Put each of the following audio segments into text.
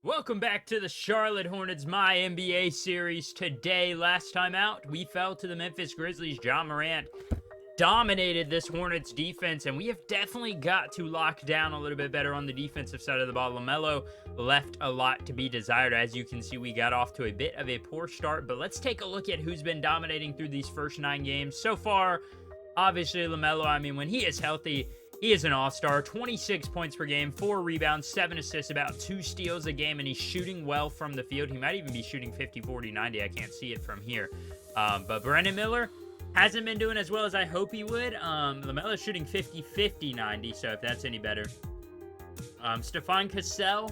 Welcome back to the Charlotte Hornets MyNBA series. Today, last time out, we fell to the Memphis Grizzlies. Ja Morant dominated this Hornets defense, and we have definitely got to lock down a little bit better on the defensive side of the ball. LaMelo left a lot to be desired. As you can see, we got off to a bit of a poor start, but let's take a look at who's been dominating through these first 9 games. So far, obviously, LaMelo, I mean, when he is healthy, he is an all-star. 26 points per game, 4 rebounds, 7 assists, about 2 steals a game, and he's shooting well from the field. He might even be shooting 50, 40, 90. I can't see it from here. But Brandon Miller hasn't been doing as well as I hope he would. LaMelo's shooting 50, 50, 90, so if that's any better. Stephon Cassell,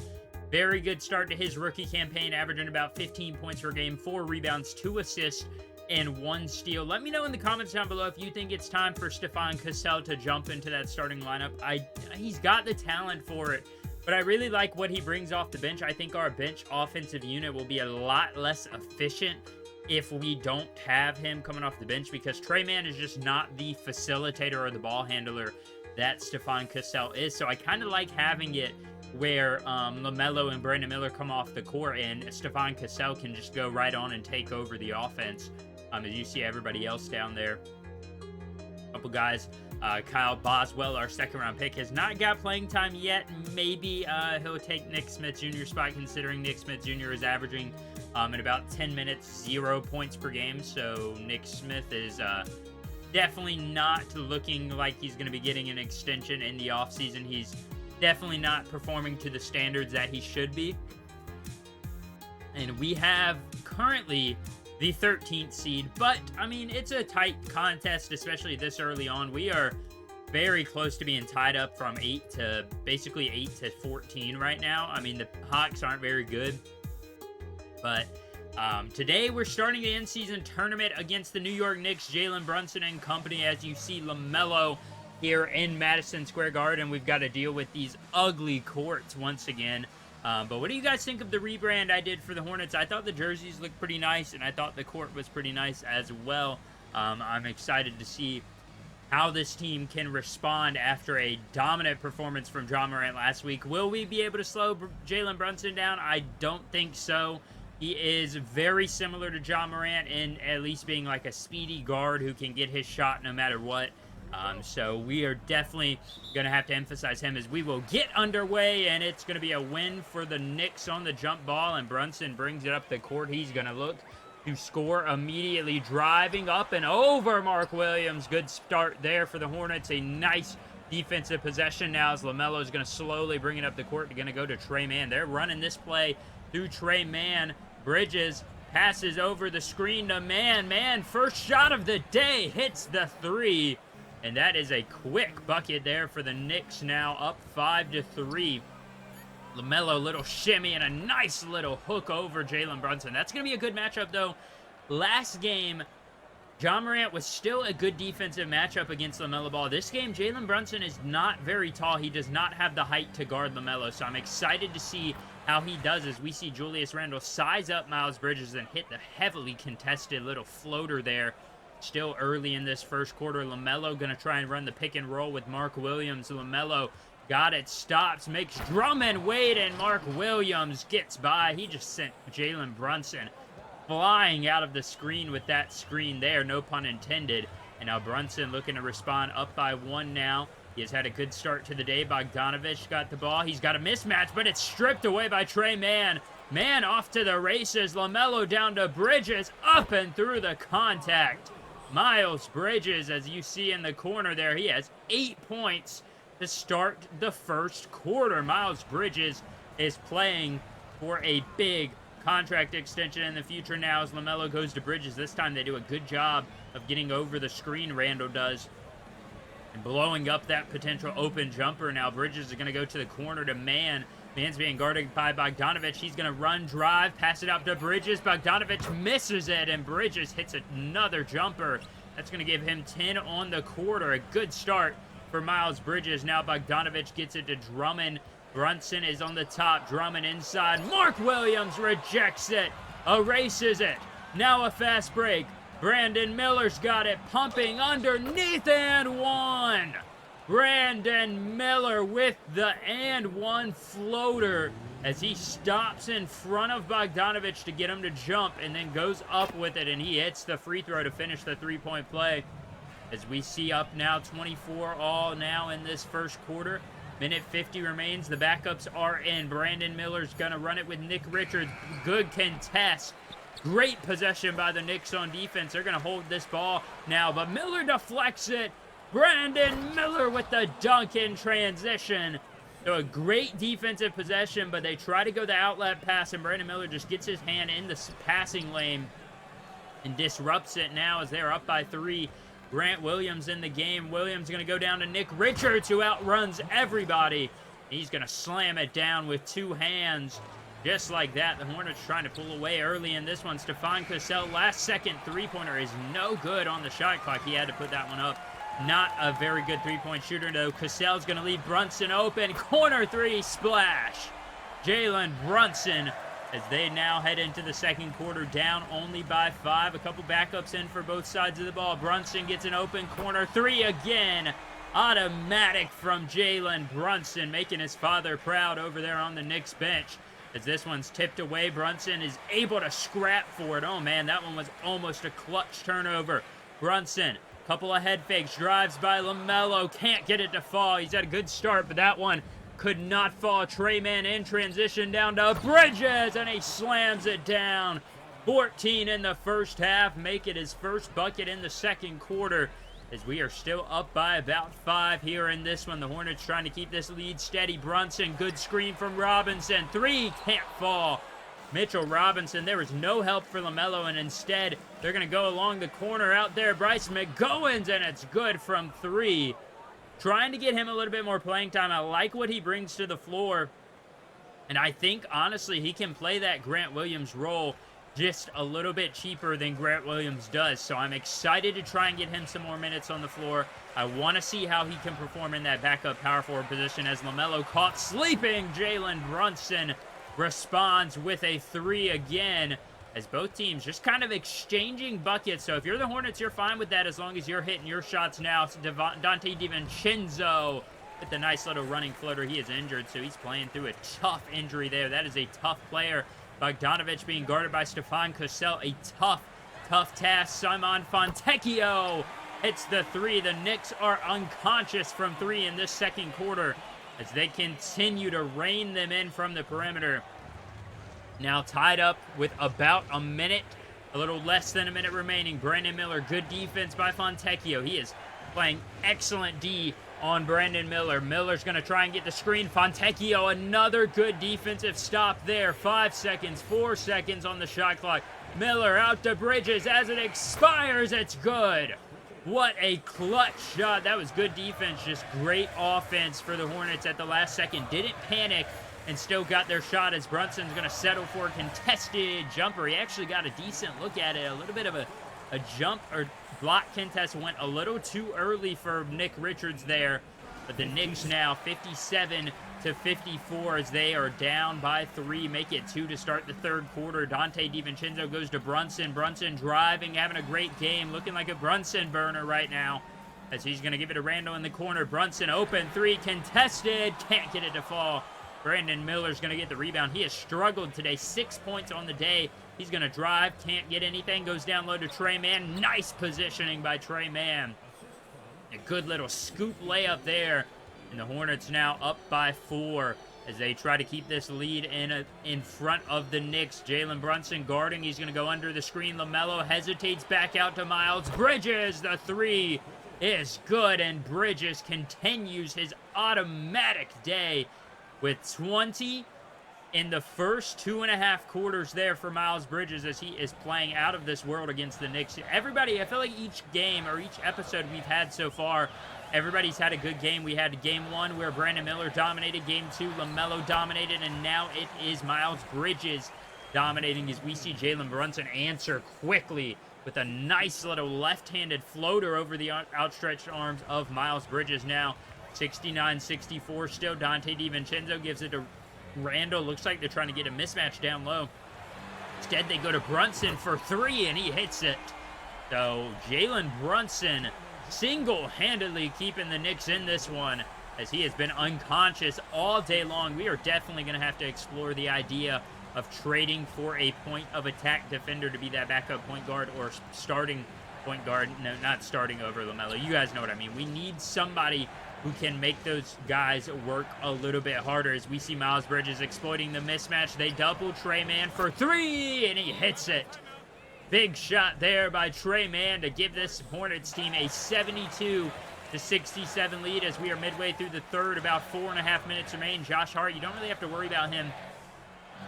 very good start to his rookie campaign, averaging about 15 points per game, 4 rebounds, 2 assists, and 1 steal. Let me know in the comments down below if you think it's time for Stephon Cassell to jump into that starting lineup. He's got the talent for it, but I really like what he brings off the bench. I think our bench offensive unit will be a lot less efficient if we don't have him coming off the bench, because Tre Mann is just not the facilitator or the ball handler that Stephon Cassell is. So I kind of like having it where LaMelo and Brandon Miller come off the court and Stephon Cassell can just go right on and take over the offense. As you see everybody else down there, a couple guys, Kyle Boswell, our second-round pick, has not got playing time yet. Maybe he'll take Nick Smith Jr.'s spot, considering Nick Smith Jr. is averaging in about 10 minutes, 0 points per game. So Nick Smith is definitely not looking like he's going to be getting an extension in the offseason. He's definitely not performing to the standards that he should be. And we have currently the 13th seed, but I mean, it's a tight contest, especially this early on. We are very close to being tied up from 8 to basically 8 to 14 right now. I mean, the Hawks aren't very good, but today we're starting the in-season tournament against the New York Knicks, Jalen Brunson and company. As you see, LaMelo here in Madison Square Garden. We've got to deal with these ugly courts once again. But what do you guys think of the rebrand I did for the Hornets? I thought the jerseys looked pretty nice, and I thought the court was pretty nice as well. I'm excited to see how this team can respond after a dominant performance from Ja Morant last week. Will we be able to slow Jalen Brunson down? I don't think so. He is very similar to Ja Morant in at least being like a speedy guard who can get his shot no matter what. So we are definitely going to have to emphasize him as we will get underway, and it's going to be a win for the Knicks on the jump ball, and Brunson brings it up the court. He's going to look to score immediately, driving up and over Mark Williams. Good start there for the Hornets. A nice defensive possession now as LaMelo is going to slowly bring it up the court. They're going to go to Tre Mann. They're running this play through Tre Mann. Bridges passes over the screen to Mann. Mann, first shot of the day, hits the 3. And that is a quick bucket there for the Knicks, now up 5-3. LaMelo, little shimmy and a nice little hook over Jalen Brunson. That's going to be a good matchup, though. Last game, Ja Morant was still a good defensive matchup against LaMelo Ball. This game, Jalen Brunson is not very tall. He does not have the height to guard LaMelo, so I'm excited to see how he does as we see Julius Randle size up Miles Bridges and hit the heavily contested little floater there. Still early in this first quarter. LaMelo going to try and run the pick and roll with Mark Williams. LaMelo got it, stops, makes Drummond wait, and Mark Williams gets by. He just sent Jalen Brunson flying out of the screen with that screen there, no pun intended. And now Brunson looking to respond, up by 1 now. He has had a good start to the day. Bogdanovich got the ball. He's got a mismatch, but it's stripped away by Tre Mann. Mann off to the races. LaMelo down to Bridges, up and through the contact. Miles Bridges, as you see in the corner there, he has 8 points to start the first quarter. Miles Bridges is playing for a big contract extension in the future now as LaMelo goes to Bridges. This time they do a good job of getting over the screen, Randle does, and blowing up that potential open jumper. Now Bridges is going to go to the corner to Mann. Mann's being guarded by Bogdanovich. He's going to run, drive, pass it out to Bridges. Bogdanovich misses it, and Bridges hits another jumper. That's going to give him 10 on the quarter. A good start for Miles Bridges. Now Bogdanovich gets it to Drummond. Brunson is on the top. Drummond inside. Mark Williams rejects it, erases it. Now a fast break. Brandon Miller's got it, pumping underneath and 1. Brandon Miller with the and one floater as he stops in front of Bogdanovic to get him to jump and then goes up with it, and he hits the free throw to finish the three-point play. As we see up now 24 all now in this first quarter. Minute 50 remains. The backups are in. Brandon Miller's going to run it with Nick Richards. Good contest. Great possession by the Knicks on defense. They're going to hold this ball now, but Miller deflects it. Brandon Miller with the dunk in transition. So a great defensive possession, but they try to go the outlet pass, and Brandon Miller just gets his hand in the passing lane and disrupts it now as they're up by 3. Grant Williams in the game. Williams going to go down to Nick Richards, who outruns everybody. He's going to slam it down with 2 hands. Just like that, the Hornets trying to pull away early in this one. Stephon Cassell, last-second three-pointer is no good on the shot clock. He had to put that one up. Not a very good three-point shooter, though. Cassell's going to leave Brunson open. Corner 3, splash. Jalen Brunson, as they now head into the second quarter, down only by 5. A couple backups in for both sides of the ball. Brunson gets an open corner 3 again. Automatic from Jalen Brunson, making his father proud over there on the Knicks bench. As this one's tipped away, Brunson is able to scrap for it. Oh, man, that one was almost a clutch turnover. Brunson, couple of head fakes, drives by LaMelo, can't get it to fall. He's had a good start, but that one could not fall. Trey Mann in transition down to Bridges, and he slams it down. 14 in the first half, make it his first bucket in the second quarter, as we are still up by about 5 here in this one. The Hornets trying to keep this lead steady. Brunson, good screen from Robinson. 3, can't fall. Mitchell Robinson, there was no help for LaMelo, and instead they're going to go along the corner out there. Bryce McGowan's, and it's good from 3. Trying to get him a little bit more playing time. I like what he brings to the floor, and I think, honestly, he can play that Grant Williams role just a little bit cheaper than Grant Williams does. So I'm excited to try and get him some more minutes on the floor. I want to see how he can perform in that backup power forward position as LaMelo caught sleeping. Jalen Brunson responds with a 3 again, as both teams just kind of exchanging buckets. So if you're the Hornets, you're fine with that as long as you're hitting your shots now. Dante DiVincenzo with the nice little running floater. He is injured, so he's playing through a tough injury there. That is a tough player. Bogdanovic being guarded by Stephon Cassell. A tough task. Simon Fontecchio hits the 3. The Knicks are unconscious from 3 in this second quarter as they continue to rein them in from the perimeter. Now tied up with about a minute, a little less than a minute remaining. Brandon Miller, good defense by Fontecchio. He is playing excellent D on Brandon Miller. Miller's going to try and get the screen. Fontecchio, another good defensive stop there. 5 seconds, 4 seconds on the shot clock. Miller out to Bridges. As it expires, it's good. What a clutch shot. That was good defense, just great offense for the Hornets at the last second. Didn't panic and still got their shot as Brunson's going to settle for a contested jumper. He actually got a decent look at it. A little bit of a jump or block contest went a little too early for Nick Richards there. But the Knicks now 57-54 as they are down by 3. Make it 2 to start the third quarter. Dante DiVincenzo goes to Brunson. Brunson driving, having a great game. Looking like a Brunson burner right now as he's going to give it to Randall in the corner. Brunson open 3, contested. Can't get it to fall. Brandon Miller's going to get the rebound. He has struggled today. 6 points on the day. He's going to drive. Can't get anything. Goes down low to Trey Mann. Nice positioning by Trey Mann. A good little scoop layup there. And the Hornets now up by 4 as they try to keep this lead in front of the Knicks. Jalen Brunson guarding. He's going to go under the screen. LaMelo hesitates back out to Miles Bridges. The 3 is good, and Bridges continues his automatic day with 20 in the first 2.5 quarters there for Miles Bridges as he is playing out of this world against the Knicks. Everybody, I feel like each game or each episode we've had so far, everybody's had a good game. We had game 1 where Brandon Miller dominated. Game 2, LaMelo dominated. And now it is Miles Bridges dominating as we see Jalen Brunson answer quickly with a nice little left-handed floater over the outstretched arms of Miles Bridges now. 69-64 still. Dante DiVincenzo gives it to Randall. Looks like they're trying to get a mismatch down low. Instead, they go to Brunson for 3, and he hits it. So, Jalen Brunson single-handedly keeping the Knicks in this one, as he has been unconscious all day long. We are definitely going to have to explore the idea of trading for a point of attack defender to be that backup point guard, or starting point guard. No, not starting over LaMelo. You guys know what I mean. We need somebody who can make those guys work a little bit harder, as we see Miles Bridges exploiting the mismatch. They double Trey Mann for three, and he hits it. Big shot there by Trey Mann to give this Hornets team a 72-67 lead, as we are midway through the third. About 4.5 minutes remain. Josh Hart, you don't really have to worry about him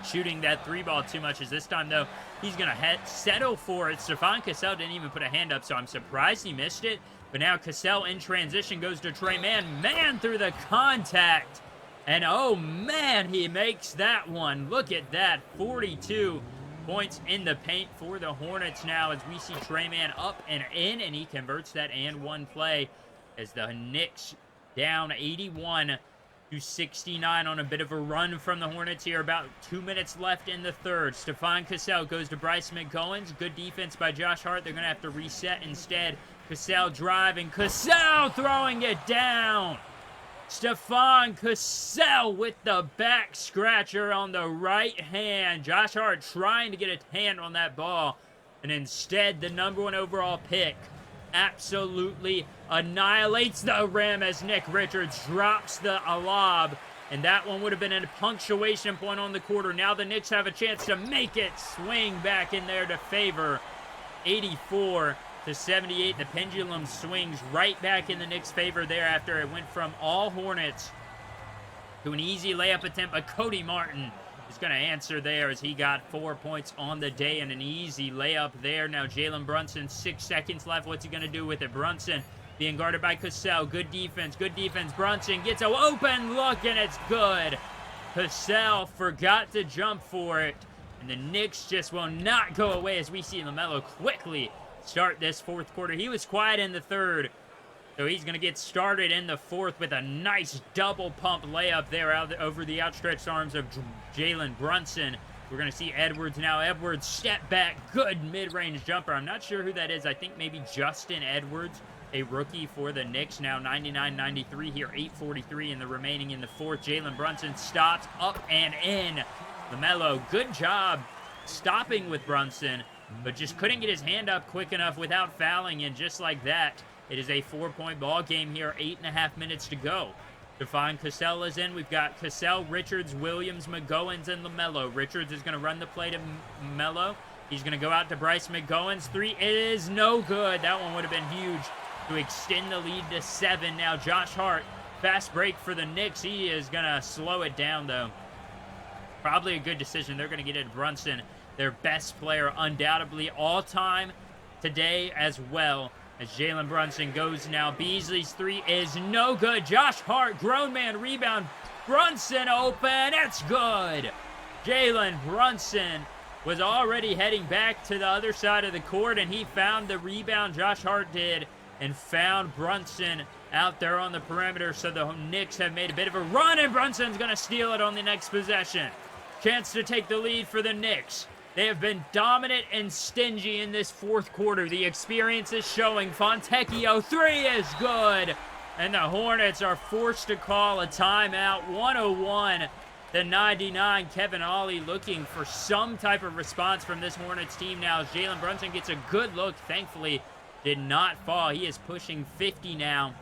shooting that three ball too much, as this time, though, he's going to settle for it. Stephon Cassell didn't even put a hand up, so I'm surprised he missed it. But now Cassell in transition goes to Trey Mann. Man through the contact. And oh man, he makes that one. Look at that. 42 points in the paint for the Hornets now, as we see Trey Mann up and in, and he converts that and one play, as the Knicks down 81-69 on a bit of a run from the Hornets here. About 2 minutes left in the third. Stephon Cassell goes to Bryce McGowens. Good defense by Josh Hart. They're going to have to reset instead. Cassell driving. Cassell throwing it down. Stephon Cassell with the back scratcher on the right hand. Josh Hart trying to get a hand on that ball, and instead the #1 overall pick absolutely annihilates the rim, as Nick Richards drops the lob, and that one would have been a punctuation point on the quarter. Now the Knicks have a chance to make it swing back in there to favor. 84-78. The pendulum swings right back in the Knicks' favor there, after it went from all Hornets to an easy layup attempt. But Cody Martin is going to answer there, as he got 4 points on the day and an easy layup there. Now Jalen Brunson, 6 seconds left. What's he going to do with it? Brunson being guarded by Cassell. Good defense, good defense. Brunson gets an open look, and it's good. Cassell forgot to jump for it, and the Knicks just will not go away, as we see LaMelo quickly start this fourth quarter. He was quiet in the third, so he's going to get started in the fourth with a nice double pump layup there over the outstretched arms of Jalen Brunson. We're going to see Edwards now. Edwards step back, good mid-range jumper. I'm not sure who that is. I think maybe Justin Edwards, a rookie for the Knicks. Now 99-93 here, 8:43 in the remaining in the fourth. Jalen Brunson stops up and in. LaMelo, good job stopping with Brunson, but just couldn't get his hand up quick enough without fouling, and just like that, it is a 4-point ball game here, 8.5 minutes to go. Stephon Cassell is in. We've got Cassell, Richards, Williams, McGowens, and LaMelo. Richards is going to run the play to Melo. He's going to go out to Bryce McGowens. Three is no good. That one would have been huge to extend the lead to 7. Now Josh Hart, fast break for the Knicks. He is going to slow it down, though. Probably a good decision. They're going to get it to Brunson, their best player undoubtedly all time today as well, as Jalen Brunson goes now. Beasley's three is no good. Josh Hart, grown man rebound. Brunson open. It's good. Jalen Brunson was already heading back to the other side of the court, and he found the rebound. Josh Hart did, and found Brunson out there on the perimeter. So the Knicks have made a bit of a run, and Brunson's going to steal it on the next possession. Chance to take the lead for the Knicks. They have been dominant and stingy in this fourth quarter. The experience is showing. Fontecchio, three is good. And the Hornets are forced to call a timeout. 101-99. Kevin Ollie looking for some type of response from this Hornets team now, as Jalen Brunson gets a good look. Thankfully, did not fall. He is pushing 50 now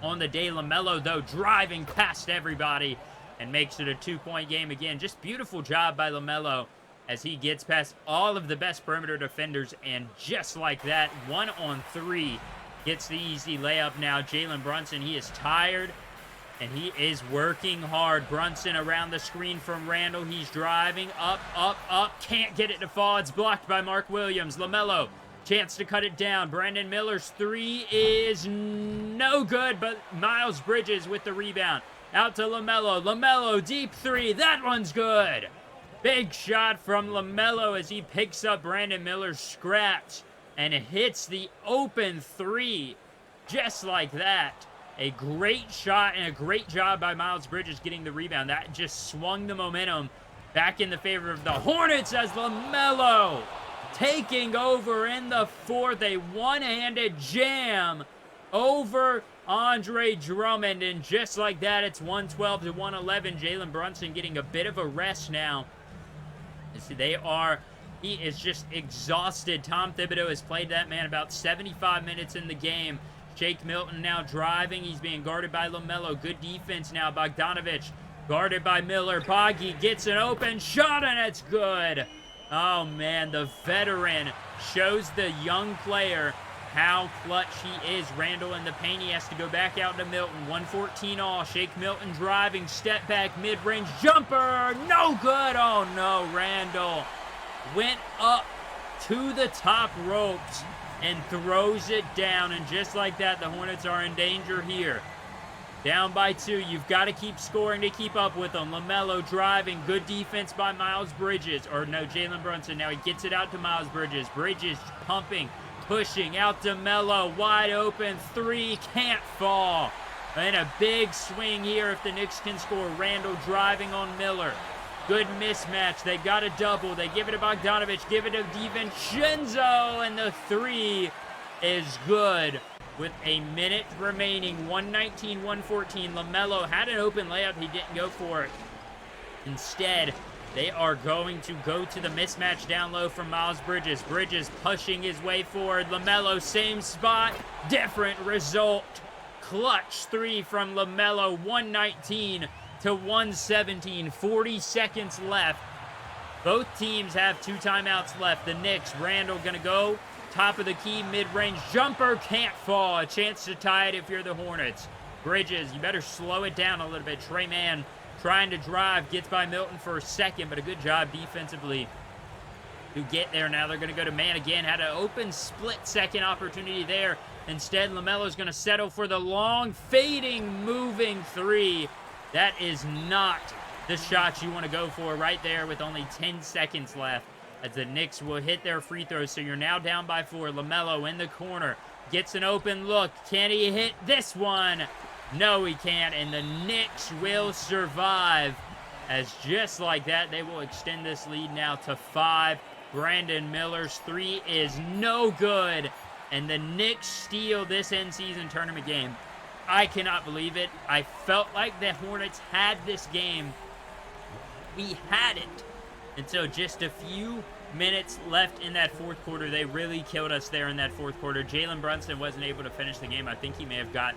on the day. LaMelo, though, driving past everybody and makes it a 2-point game again. Just beautiful job by LaMelo, as he gets past all of the best perimeter defenders, and just like that, 1-on-3, gets the easy layup now. Jalen Brunson, he is tired, and he is working hard. Brunson around the screen from Randall. He's driving up, can't get it to fall. It's blocked by Mark Williams. LaMelo, chance to cut it down. Brandon Miller's three is no good, but Miles Bridges with the rebound. Out to LaMelo. LaMelo, deep three. That one's good. Big shot from LaMelo as he picks up Brandon Miller's scratch and hits the open three. Just like that. A great shot and a great job by Miles Bridges getting the rebound. That just swung the momentum back in the favor of the Hornets, as LaMelo taking over in the fourth. A one-handed jam over Andre Drummond. And just like that, it's 112 to 111. Jalen Brunson getting a bit of a rest now. He is just exhausted. Tom Thibodeau has played that man about 75 minutes in the game. Shake Milton now driving. He's being guarded by LaMelo. Good defense now. Bogdanovich guarded by Miller. Boggy gets an open shot, and it's good. Oh, man, the veteran shows the young player how clutch he is. Randall in the paint. He has to go back out to Milton. 114 all. Shake Milton driving. Step back. Mid-range jumper. No good. Oh, no. Randall went up to the top ropes and throws it down. And just like that, the Hornets are in danger here. Down by 2. You've got to keep scoring to keep up with them. LaMelo driving. Good defense by Miles Bridges. Or no, Jalen Brunson. Now he gets it out to Miles Bridges. Bridges pumping, pushing out to Melo. Wide open. 3. Can't fall. And a big swing here if the Knicks can score. Randall driving on Miller. Good mismatch. They got a double. They give it to Bogdanovich. Give it to DiVincenzo. And the 3 is good. With a minute remaining, 119-114. LaMelo had an open layup. He didn't go for it. Instead, they are going to go to the mismatch down low from Miles Bridges. Bridges pushing his way forward. LaMelo, same spot, different result. Clutch 3 from LaMelo, 119 to 117. 40 seconds left. Both teams have 2 timeouts left. The Knicks, Randall going to go. Top of the key, mid-range jumper, can't fall. A chance to tie it if you're the Hornets. Bridges, you better slow it down a little bit. Trey Mann trying to drive, gets by Milton for a second, but a good job defensively to get there. Now they're going to go to Mann again. Had an open split-second opportunity there. Instead, LaMelo's going to settle for the long, fading, moving 3. That is not the shot you want to go for right there with only 10 seconds left. As the Knicks will hit their free throws. So you're now down by 4. LaMelo in the corner. Gets an open look. Can he hit this one? No, he can't. And the Knicks will survive. As just like that, they will extend this lead now to 5. Brandon Miller's 3 is no good. And the Knicks steal this end-season tournament game. I cannot believe it. I felt like the Hornets had this game. We had it. And so just a few minutes left in that fourth quarter. They really killed us there in that fourth quarter. Jalen Brunson wasn't able to finish the game. I think he may have got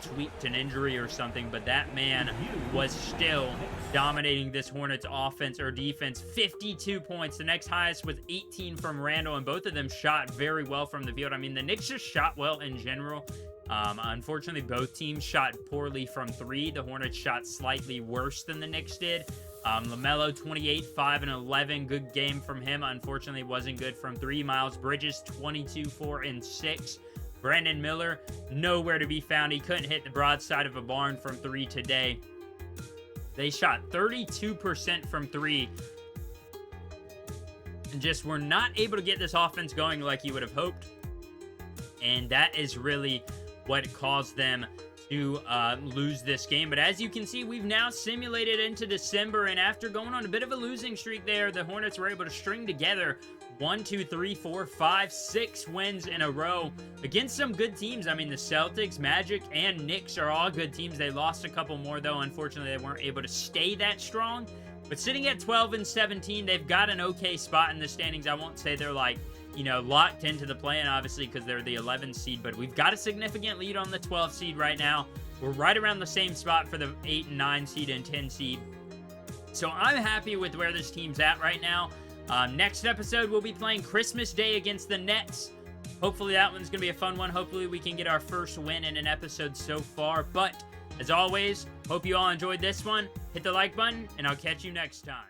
tweaked an injury or something, but that man was still dominating this Hornets offense or defense. 52 points. The next highest was 18 from Randall, and both of them shot very well from the field. I mean, the Knicks just shot well in general. Unfortunately, both teams shot poorly from 3. The Hornets shot slightly worse than the Knicks did. LaMelo, 28, 5, and 11. Good game from him. Unfortunately, wasn't good from 3. Miles Bridges, 22, 4, and 6. Brandon Miller, nowhere to be found. He couldn't hit the broadside of a barn from 3 today. They shot 32% from 3. And just were not able to get this offense going like you would have hoped. And that is really what caused them to lose this game. But as you can see, we've now simulated into December, and after going on a bit of a losing streak there, the Hornets were able to string together 1, 2, 3, 4, 5, 6 wins in a row against some good teams. I mean, the Celtics, Magic, and Knicks are all good teams. They lost a couple more, though. Unfortunately, they weren't able to stay that strong. But sitting at 12 and 17, they've got an okay spot in the standings. I won't say they're like, you know, locked into the play-in, obviously, because they're the 11th seed, but we've got a significant lead on the 12th seed right now. We're right around the same spot for the 8 and 9 seed and 10 seed. So I'm happy with where this team's at right now. Next episode, we'll be playing Christmas Day against the Nets. Hopefully that one's going to be a fun one. Hopefully we can get our first win in an episode so far. But as always, hope you all enjoyed this one. Hit the like button, and I'll catch you next time.